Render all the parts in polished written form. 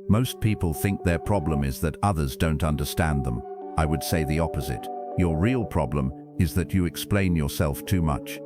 Most people think their problem is that others don't understand them. I would say the opposite. Your real problem is that you explain yourself too much.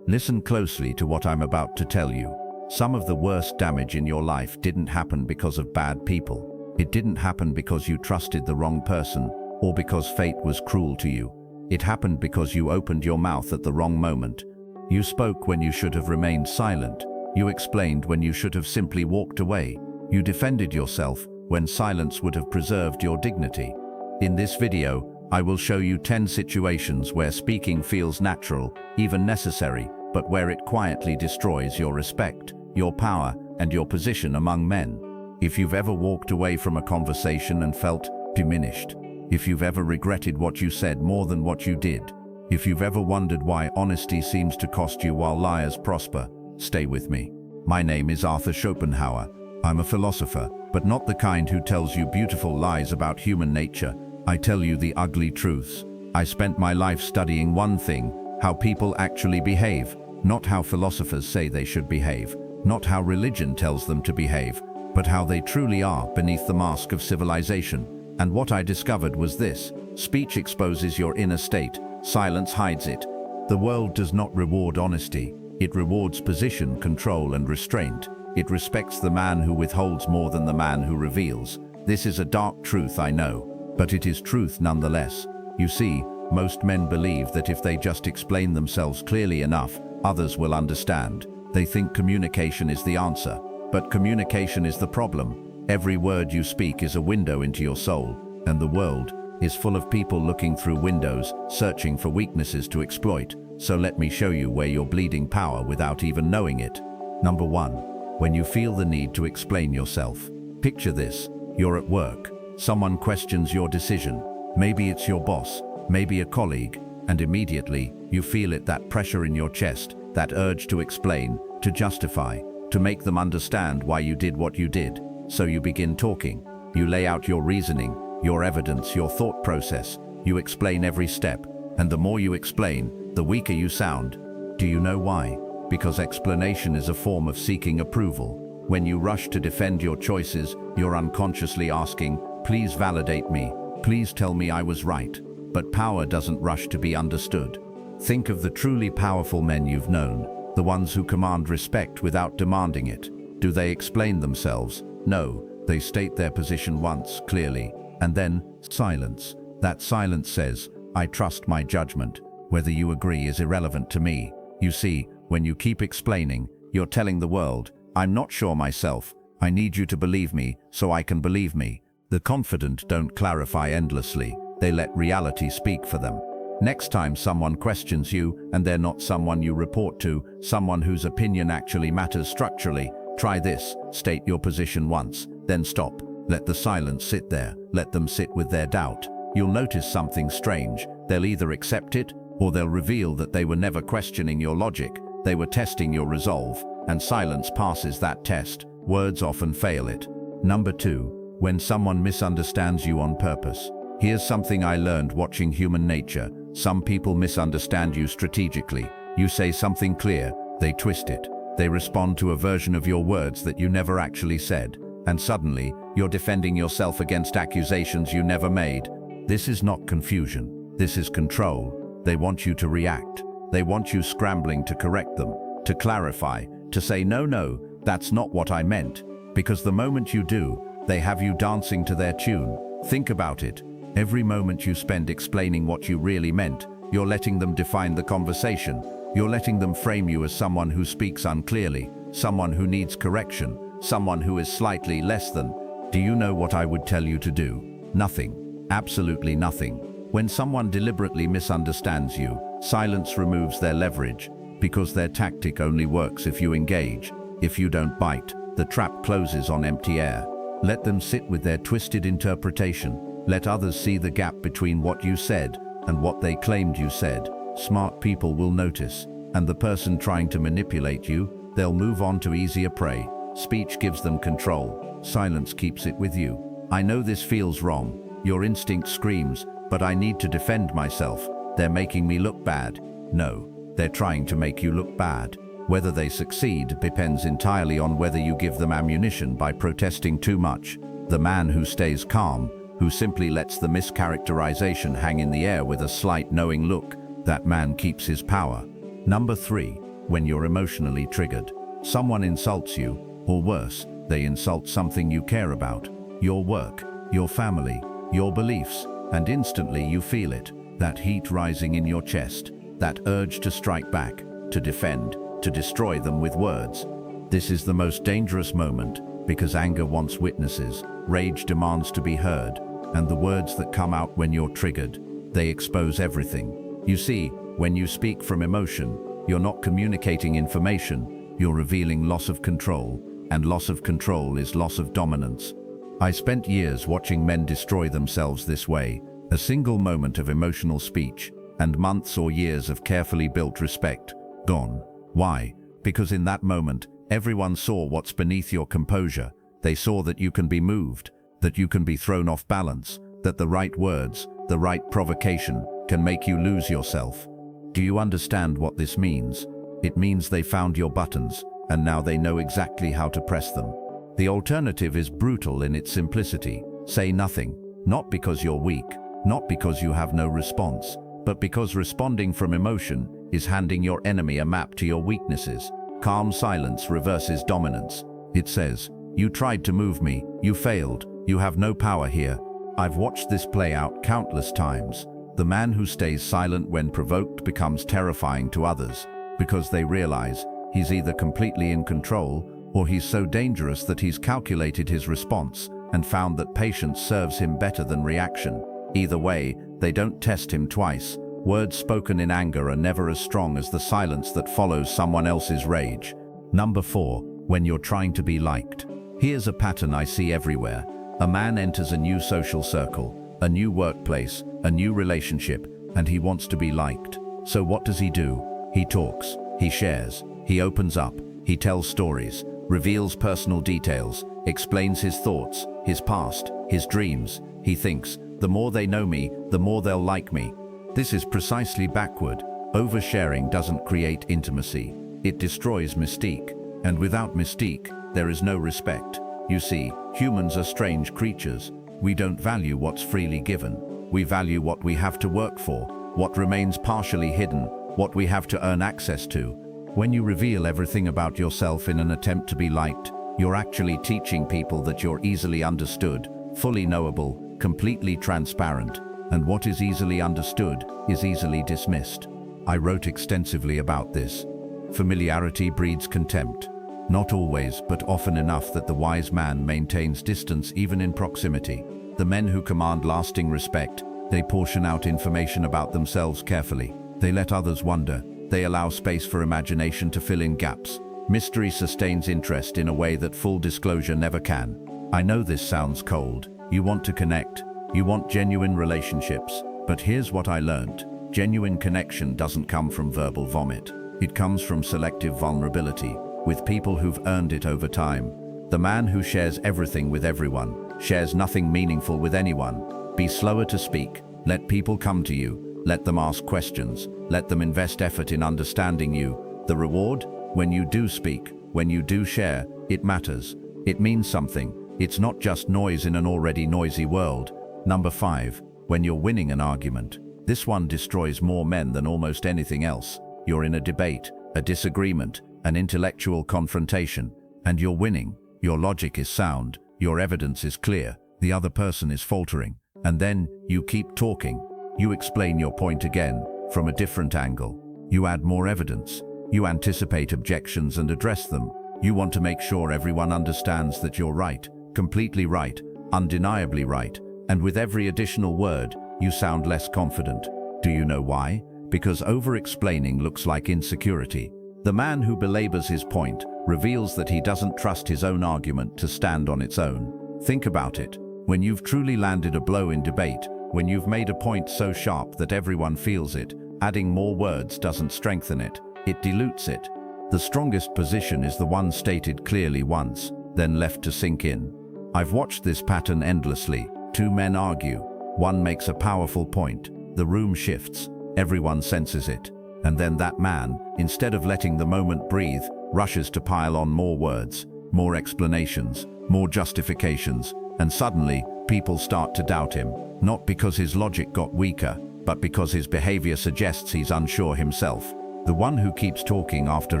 Listen closely to what I'm about to tell you. Some of the worst damage in your life didn't happen because of bad people. It didn't happen because you trusted the wrong person or because fate was cruel to you. It happened because you opened your mouth at the wrong moment. You spoke when you should have remained silent. You explained when you should have simply walked away. You defended yourself when silence would have preserved your dignity. In this video, I will show you 10 situations where speaking feels natural, even necessary, but where it quietly destroys your respect, your power, and your position among men. If you've ever walked away from a conversation and felt diminished, if you've ever regretted what you said more than what you did, if you've ever wondered why honesty seems to cost you while liars prosper, stay with me. My name is Arthur Schopenhauer. I'm a philosopher, but not the kind who tells you beautiful lies about human nature. I tell you the ugly truths. I spent my life studying one thing: how people actually behave, not how philosophers say they should behave, not how religion tells them to behave, but how they truly are beneath the mask of civilization. And what I discovered was this: speech exposes your inner state, silence hides it. The world does not reward honesty. It rewards position, control, and restraint. It respects the man who withholds more than the man who reveals. This is a dark truth, I know, but it is truth nonetheless. You see, most men believe that if they just explain themselves clearly enough, others will understand. They think communication is the answer, but communication is the problem. Every word you speak is a window into your soul, and the world is full of people looking through windows, searching for weaknesses to exploit. So let me show you where you're bleeding power without even knowing it. Number 1. When you feel the need to explain yourself. Picture this: you're at work. Someone questions your decision. Maybe it's your boss, maybe a colleague, and immediately you feel it, that pressure in your chest, that urge to explain, to justify, to make them understand why you did what you did. So you begin talking. You lay out your reasoning, your evidence, your thought process. You explain every step, and the more you explain, the weaker you sound. Do you know why? Because explanation is a form of seeking approval. When you rush to defend your choices, you're unconsciously asking, "Please validate me. Please tell me I was right." But power doesn't rush to be understood. Think of the truly powerful men you've known, the ones who command respect without demanding it. Do they explain themselves? No, they state their position once, clearly, and then silence. That silence says, "I trust my judgment. Whether you agree is irrelevant to me." You see, when you keep explaining, you're telling the world, "I'm not sure myself. I need you to believe me so I can believe me." The confident don't clarify endlessly. They let reality speak for them. Next time someone questions you, and they're not someone you report to, someone whose opinion actually matters structurally, try this: state your position once, then stop. Let the silence sit there. Let them sit with their doubt. You'll notice something strange. They'll either accept it, or they'll reveal that they were never questioning your logic. They were testing your resolve, and silence passes that test. Words often fail it. Number 2. When someone misunderstands you on purpose. Here's something I learned watching human nature. Some people misunderstand you strategically. You say something clear, they twist it. They respond to a version of your words that you never actually said. And suddenly, you're defending yourself against accusations you never made. This is not confusion. This is control. They want you to react. They want you scrambling to correct them, to clarify, to say, no, that's not what I meant. Because the moment you do, they have you dancing to their tune. Think about it. Every moment you spend explaining what you really meant, you're letting them define the conversation. You're letting them frame you as someone who speaks unclearly, someone who needs correction, someone who is slightly less than. Do you know what I would tell you to do? Nothing. Absolutely nothing. When someone deliberately misunderstands you, silence removes their leverage, because their tactic only works if you engage. If you don't bite, the trap closes on empty air. Let them sit with their twisted interpretation. Let others see the gap between what you said and what they claimed you said. Smart people will notice, and the person trying to manipulate you, they'll move on to easier prey. Speech gives them control. Silence keeps it with you. I know this feels wrong. Your instinct screams, "But I need to defend myself. They're making me look bad." No, they're trying to make you look bad. Whether they succeed depends entirely on whether you give them ammunition by protesting too much. The man who stays calm, who simply lets the mischaracterization hang in the air with a slight knowing look, that man keeps his power. Number 3, when you're emotionally triggered. Someone insults you, or worse, they insult something you care about, your work, your family, your beliefs, and instantly you feel it, that heat rising in your chest, that urge to strike back, to defend, to destroy them with words. This is the most dangerous moment, because anger wants witnesses, rage demands to be heard, and the words that come out when you're triggered, they expose everything. You see, when you speak from emotion, you're not communicating information, you're revealing loss of control, and loss of control is loss of dominance. I spent years watching men destroy themselves this way, a single moment of emotional speech, and months or years of carefully built respect, gone. Why? Because in that moment, everyone saw what's beneath your composure. They saw that you can be moved, that you can be thrown off balance, that the right words, the right provocation, can make you lose yourself. Do you understand what this means? It means they found your buttons, and now they know exactly how to press them. The alternative is brutal in its simplicity. Say nothing, not because you're weak, not because you have no response, but because responding from emotion is handing your enemy a map to your weaknesses. Calm silence reverses dominance. It says, "You tried to move me, you failed, you have no power here." I've watched this play out countless times. The man who stays silent when provoked becomes terrifying to others, because they realize he's either completely in control or he's so dangerous that he's calculated his response and found that patience serves him better than reaction. Either way, they don't test him twice. Words spoken in anger are never as strong as the silence that follows someone else's rage. Number 4, when you're trying to be liked. Here's a pattern I see everywhere. A man enters a new social circle, a new workplace, a new relationship, and he wants to be liked. So what does he do? He talks, he shares, he opens up, he tells stories, reveals personal details, explains his thoughts, his past, his dreams. He thinks, the more they know me, the more they'll like me. This is precisely backward. Oversharing doesn't create intimacy. It destroys mystique. And without mystique, there is no respect. You see, humans are strange creatures. We don't value what's freely given. We value what we have to work for, what remains partially hidden, what we have to earn access to. When you reveal everything about yourself in an attempt to be liked, you're actually teaching people that you're easily understood, fully knowable, completely transparent, and what is easily understood is easily dismissed. I wrote extensively about this. Familiarity breeds contempt. Not always, but often enough that the wise man maintains distance even in proximity. The men who command lasting respect, they portion out information about themselves carefully. They let others wonder. They allow space for imagination to fill in gaps. Mystery sustains interest in a way that full disclosure never can. I know this sounds cold. You want to connect. You want genuine relationships. But here's what I learned. Genuine connection doesn't come from verbal vomit. It comes from selective vulnerability, with people who've earned it over time. The man who shares everything with everyone, shares nothing meaningful with anyone. Be slower to speak. Let people come to you. Let them ask questions. Let them invest effort in understanding you. The reward? When you do speak, when you do share, it matters. It means something. It's not just noise in an already noisy world. Number 5, when you're winning an argument. This one destroys more men than almost anything else. You're in a debate, a disagreement, an intellectual confrontation, and you're winning. Your logic is sound, your evidence is clear, the other person is faltering, and then you keep talking. You explain your point again, from a different angle. You add more evidence. You anticipate objections and address them. You want to make sure everyone understands that you're right, completely right, undeniably right, and with every additional word, you sound less confident. Do you know why? Because over-explaining looks like insecurity. The man who belabors his point reveals that he doesn't trust his own argument to stand on its own. Think about it. When you've truly landed a blow in debate, when you've made a point so sharp that everyone feels it, adding more words doesn't strengthen it, it dilutes it. The strongest position is the one stated clearly once, then left to sink in. I've watched this pattern endlessly. Two men argue. One makes a powerful point. The room shifts. Everyone senses it. And then that man, instead of letting the moment breathe, rushes to pile on more words, more explanations, more justifications, And suddenly, people start to doubt him, not because his logic got weaker, but because his behavior suggests he's unsure himself. The one who keeps talking after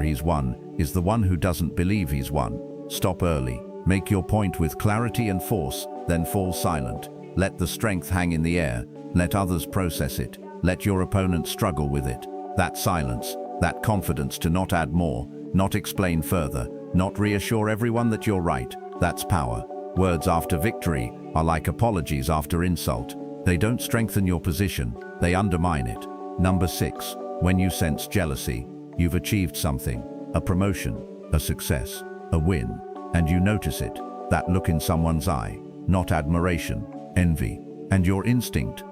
he's won is the one who doesn't believe he's won. Stop early. Make your point with clarity and force, then fall silent. Let the strength hang in the air. Let others process it. Let your opponent struggle with it. That silence, that confidence to not add more, not explain further, not reassure everyone that you're right, that's power. Words after victory are like apologies after insult. They don't strengthen your position, they undermine it. Number 6. When you sense jealousy, you've achieved something, a promotion, a success, a win, and you notice it, that look in someone's eye, not admiration, envy. And your instinct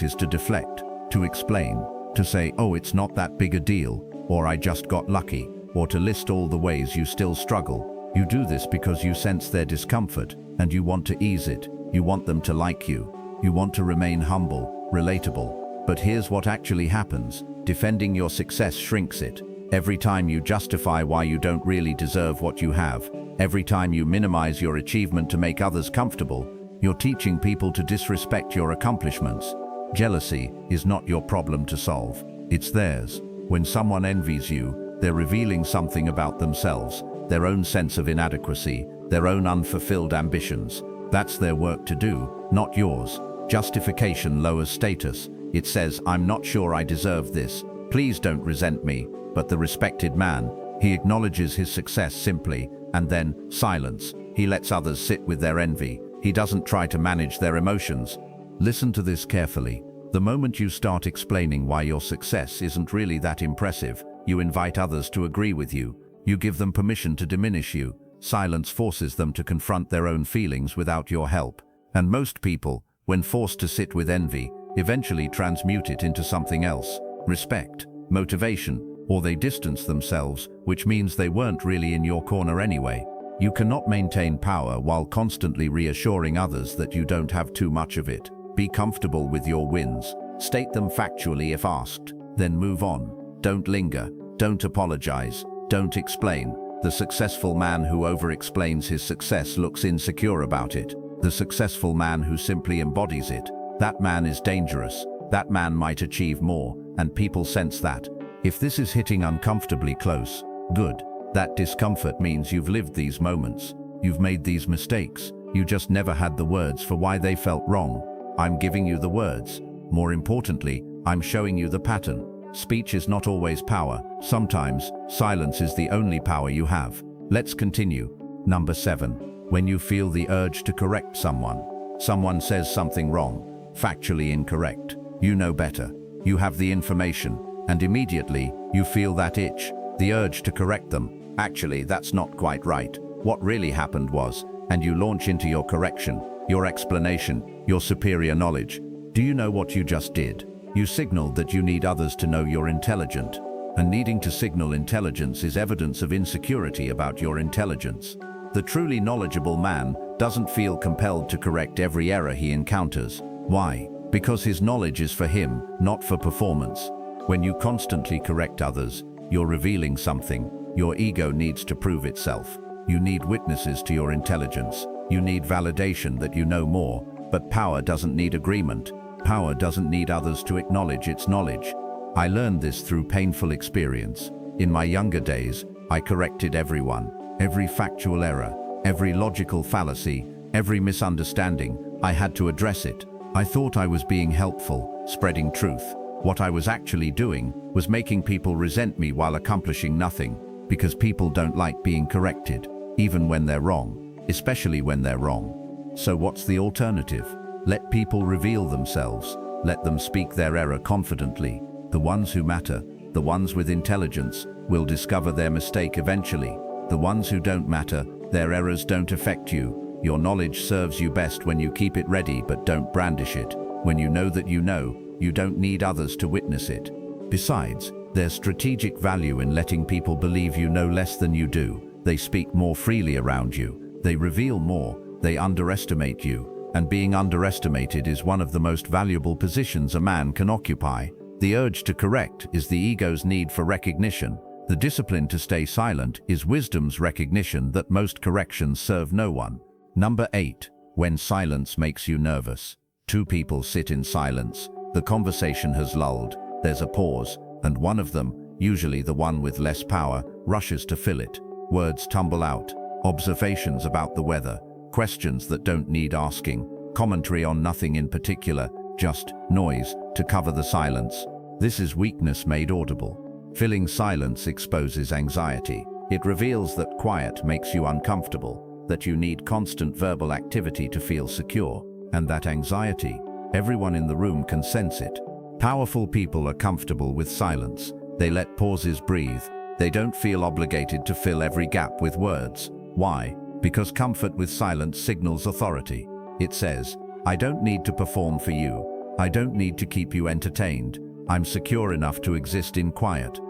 is to deflect, to explain, to say, oh, it's not that big a deal, or I just got lucky, or to list all the ways you still struggle. You do this because you sense their discomfort, and you want to ease it. You want them to like you. You want to remain humble, relatable. But here's what actually happens. Defending your success shrinks it. Every time you justify why you don't really deserve what you have, every time you minimize your achievement to make others comfortable, you're teaching people to disrespect your accomplishments. Jealousy is not your problem to solve. It's theirs. When someone envies you, they're revealing something about themselves, their own sense of inadequacy, their own unfulfilled ambitions. That's their work to do, not yours. Justification lowers status. It says, I'm not sure I deserve this. Please don't resent me. But the respected man, he acknowledges his success simply, and then silence. He lets others sit with their envy. He doesn't try to manage their emotions. Listen to this carefully. The moment you start explaining why your success isn't really that impressive, you invite others to agree with you. You give them permission to diminish you. Silence forces them to confront their own feelings without your help. And most people, when forced to sit with envy, eventually transmute it into something else. Respect, motivation, or they distance themselves, which means they weren't really in your corner anyway. You cannot maintain power while constantly reassuring others that you don't have too much of it. Be comfortable with your wins. State them factually if asked. Then move on. Don't linger. Don't apologize. Don't explain. The successful man who over-explains his success looks insecure about it. The successful man who simply embodies it, that man is dangerous. That man might achieve more, and people sense that. If this is hitting uncomfortably close, good. That discomfort means you've lived these moments. You've made these mistakes. You just never had the words for why they felt wrong. I'm giving you the words. More importantly, I'm showing you the pattern. Speech is not always power. Sometimes, silence is the only power you have. Let's continue. Number 7. When you feel the urge to correct someone. Someone says something wrong, factually incorrect. You know better. You have the information. And immediately, you feel that itch, the urge to correct them. Actually, that's not quite right. What really happened was, and you launch into your correction, your explanation, your superior knowledge. Do you know what you just did? You signaled that you need others to know you're intelligent. And needing to signal intelligence is evidence of insecurity about your intelligence. The truly knowledgeable man doesn't feel compelled to correct every error he encounters. Why? Because his knowledge is for him, not for performance. When you constantly correct others, you're revealing something. Your ego needs to prove itself. You need witnesses to your intelligence. You need validation that you know more. But power doesn't need agreement. Power doesn't need others to acknowledge its knowledge. I learned this through painful experience. In my younger days, I corrected everyone. Every factual error, every logical fallacy, every misunderstanding, I had to address it. I thought I was being helpful, spreading truth. What I was actually doing was making people resent me while accomplishing nothing, because people don't like being corrected, even when they're wrong, especially when they're wrong. So what's the alternative? Let people reveal themselves. Let them speak their error confidently. The ones who matter, the ones with intelligence, will discover their mistake eventually. The ones who don't matter, their errors don't affect you. Your knowledge serves you best when you keep it ready but don't brandish it. When you know that you know, you don't need others to witness it. Besides, there's strategic value in letting people believe you know less than you do. They speak more freely around you. They reveal more. They underestimate you. And being underestimated is one of the most valuable positions a man can occupy. The urge to correct is the ego's need for recognition. The discipline to stay silent is wisdom's recognition that most corrections serve no one. Number 8. When silence makes you nervous. Two people sit in silence. The conversation has lulled. There's a pause, and one of them, usually the one with less power, rushes to fill it. Words tumble out. Observations about the weather. Questions that don't need asking. Commentary on nothing in particular, just noise to cover the silence. This is weakness made audible. Filling silence exposes anxiety. It reveals that quiet makes you uncomfortable, that you need constant verbal activity to feel secure, and that anxiety, everyone in the room can sense it. Powerful people are comfortable with silence. They let pauses breathe. They don't feel obligated to fill every gap with words. Why? Because comfort with silence signals authority. It says, I don't need to perform for you. I don't need to keep you entertained. I'm secure enough to exist in quiet.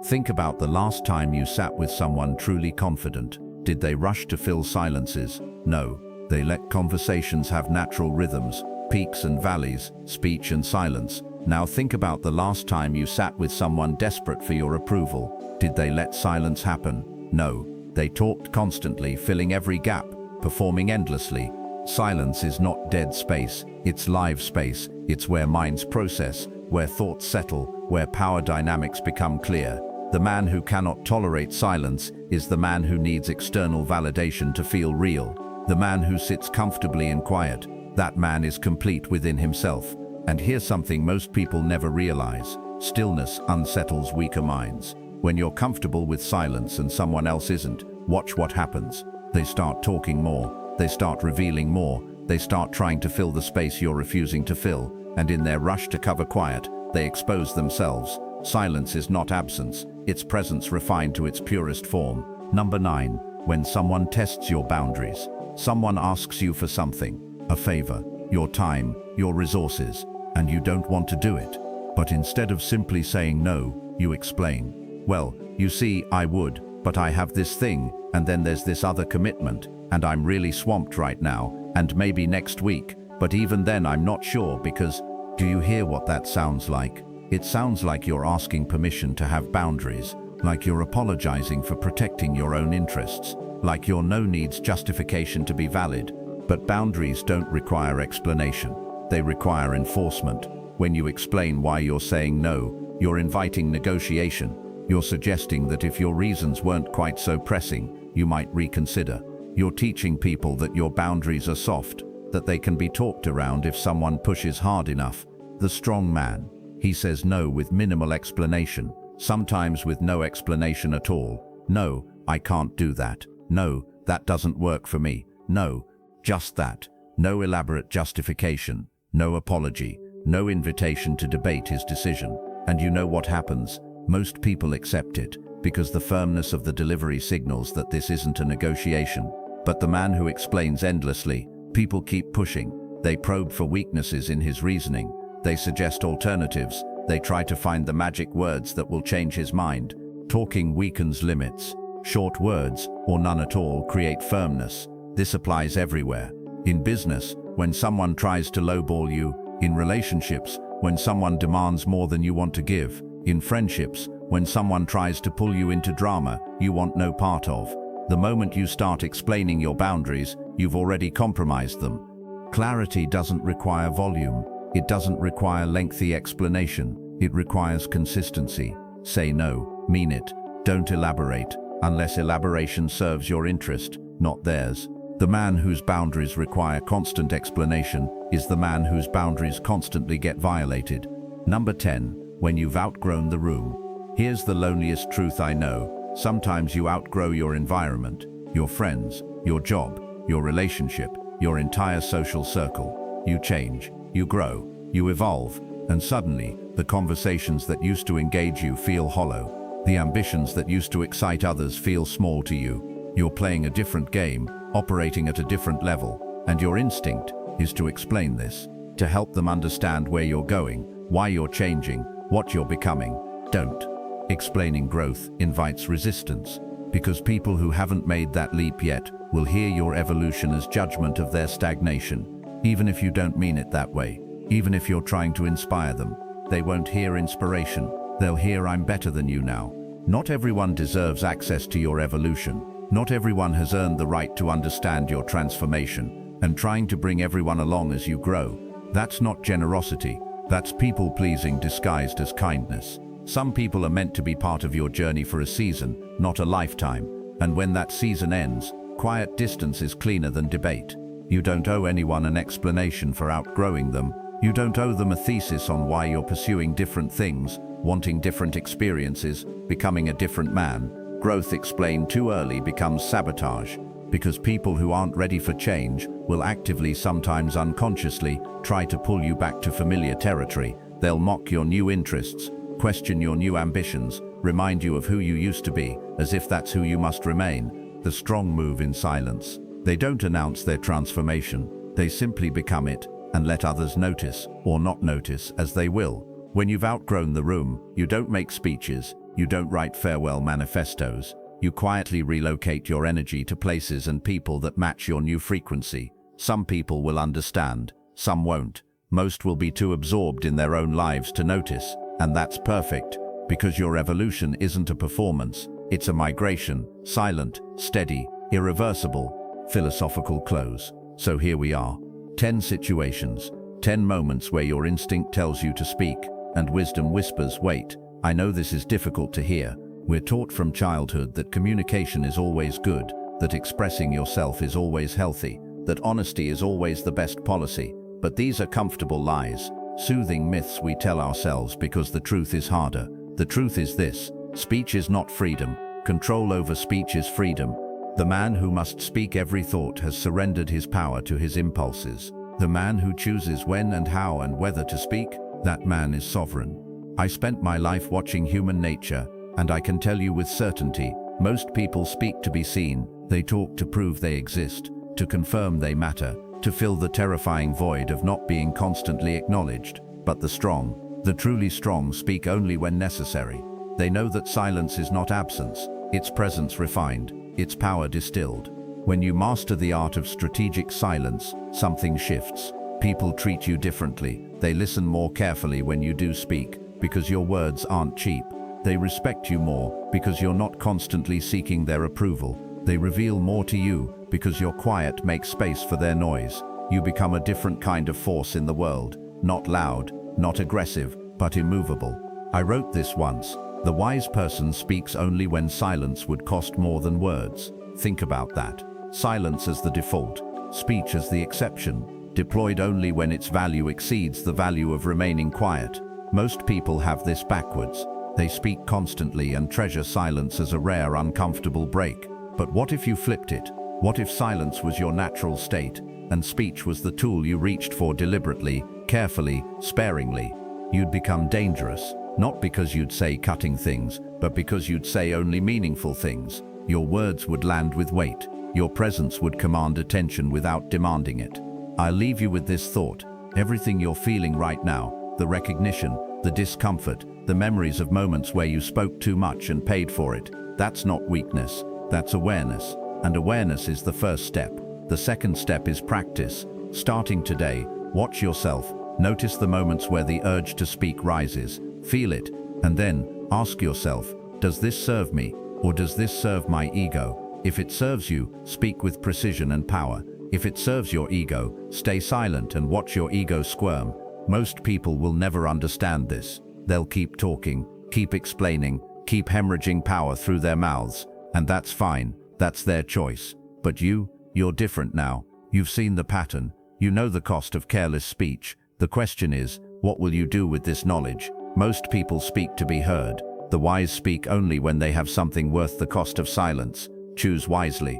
Think about the last time you sat with someone truly confident. Did they rush to fill silences? No. They let conversations have natural rhythms, peaks and valleys, speech and silence. Now think about the last time you sat with someone desperate for your approval. Did they let silence happen? No. They talked constantly, filling every gap, performing endlessly. Silence is not dead space, it's live space. It's where minds process, where thoughts settle, where power dynamics become clear. The man who cannot tolerate silence is the man who needs external validation to feel real. The man who sits comfortably in quiet, that man is complete within himself. And here's something most people never realize. Stillness unsettles weaker minds. When you're comfortable with silence and someone else isn't, watch what happens. They start talking more. They start revealing more. They start trying to fill the space you're refusing to fill. And in their rush to cover quiet, they expose themselves. Silence is not absence. It's presence refined to its purest form. Number 9. When someone tests your boundaries. Someone asks you for something, a favor, your time, your resources, and you don't want to do it. But instead of simply saying no, you explain. Well, you see, I would, but I have this thing, and then there's this other commitment, and I'm really swamped right now, and maybe next week, but even then I'm not sure because, do you hear what that sounds like? It sounds like you're asking permission to have boundaries, like you're apologizing for protecting your own interests, like your no needs justification to be valid. But boundaries don't require explanation. They require enforcement. When you explain why you're saying no, you're inviting negotiation. You're suggesting that if your reasons weren't quite so pressing, you might reconsider. You're teaching people that your boundaries are soft, that they can be talked around if someone pushes hard enough. The strong man, he says no with minimal explanation, sometimes with no explanation at all. No, I can't do that. No, that doesn't work for me. No, just that. No elaborate justification, no apology, no invitation to debate his decision. And you know what happens? Most people accept it, because the firmness of the delivery signals that this isn't a negotiation. But the man who explains endlessly, people keep pushing. They probe for weaknesses in his reasoning. They suggest alternatives. They try to find the magic words that will change his mind. Talking weakens limits. Short words, or none at all, create firmness. This applies everywhere. In business, when someone tries to lowball you. In relationships, when someone demands more than you want to give. In friendships, when someone tries to pull you into drama you want no part of. The moment you start explaining your boundaries, you've already compromised them. Clarity doesn't require volume. It doesn't require lengthy explanation. It requires consistency. Say no, mean it. Don't elaborate, unless elaboration serves your interest, not theirs. The man whose boundaries require constant explanation is the man whose boundaries constantly get violated. Number 10. When you've outgrown the room. Here's the loneliest truth I know. Sometimes you outgrow your environment, your friends, your job, your relationship, your entire social circle. You change, you grow, you evolve, and suddenly, the conversations that used to engage you feel hollow. The ambitions that used to excite others feel small to you. You're playing a different game, operating at a different level, and your instinct is to explain this, to help them understand where you're going, why you're changing, what you're becoming. Don't. Explaining growth invites resistance, because people who haven't made that leap yet will hear your evolution as judgment of their stagnation. Even if you don't mean it that way, even if you're trying to inspire them, they won't hear inspiration. They'll hear I'm better than you now. Not everyone deserves access to your evolution. Not everyone has earned the right to understand your transformation. and trying to bring everyone along as you grow. That's not generosity. That's people-pleasing disguised as kindness. Some people are meant to be part of your journey for a season, not a lifetime. And when that season ends, quiet distance is cleaner than debate. You don't owe anyone an explanation for outgrowing them. You don't owe them a thesis on why you're pursuing different things, wanting different experiences, becoming a different man. Growth explained too early becomes sabotage, because people who aren't ready for change will actively, sometimes unconsciously, try to pull you back to familiar territory. They'll mock your new interests, question your new ambitions, remind you of who you used to be, as if that's who you must remain. The strong move in silence. They don't announce their transformation. They simply become it and let others notice or not notice as they will. When you've outgrown the room, you don't make speeches, you don't write farewell manifestos. You quietly relocate your energy to places and people that match your new frequency. Some people will understand, some won't. Most will be too absorbed in their own lives to notice, and that's perfect, because your evolution isn't a performance, it's a migration, silent, steady, irreversible. Philosophical close. So here we are. 10 situations, 10 moments where your instinct tells you to speak, and wisdom whispers, wait. I know this is difficult to hear. We're taught from childhood that communication is always good, that expressing yourself is always healthy, that honesty is always the best policy. But these are comfortable lies, soothing myths we tell ourselves because the truth is harder. The truth is this: speech is not freedom. Control over speech is freedom. The man who must speak every thought has surrendered his power to his impulses. The man who chooses when and how and whether to speak, that man is sovereign. I spent my life watching human nature, and I can tell you with certainty, most people speak to be seen. They talk to prove they exist, to confirm they matter, to fill the terrifying void of not being constantly acknowledged. But the strong, the truly strong, speak only when necessary. They know that silence is not absence, its presence refined, its power distilled. When you master the art of strategic silence, something shifts. People treat you differently. They listen more carefully when you do speak, because your words aren't cheap. They respect you more, because you're not constantly seeking their approval. They reveal more to you, because your quiet makes space for their noise. You become a different kind of force in the world, not loud, not aggressive, but immovable. I wrote this once: the wise person speaks only when silence would cost more than words. Think about that. Silence as the default, speech as the exception, deployed only when its value exceeds the value of remaining quiet. Most people have this backwards. They speak constantly and treasure silence as a rare, uncomfortable break. But what if you flipped it? What if silence was your natural state, and speech was the tool you reached for deliberately, carefully, sparingly? You'd become dangerous. Not because you'd say cutting things, but because you'd say only meaningful things. Your words would land with weight. Your presence would command attention without demanding it. I'll leave you with this thought. Everything you're feeling right now, the recognition, the discomfort, the memories of moments where you spoke too much and paid for it, that's not weakness, that's awareness. And awareness is the first step. The second step is practice. Starting today, watch yourself. Notice the moments where the urge to speak rises. Feel it, and then ask yourself, does this serve me, or does this serve my ego? If it serves you, speak with precision and power. If it serves your ego, stay silent and watch your ego squirm. Most people will never understand this. They'll keep talking, keep explaining, keep hemorrhaging power through their mouths. And that's fine, that's their choice. But you're different now. You've seen the pattern. You know the cost of careless speech. The question is, what will you do with this knowledge? Most people speak to be heard. The wise speak only when they have something worth the cost of silence. Choose wisely.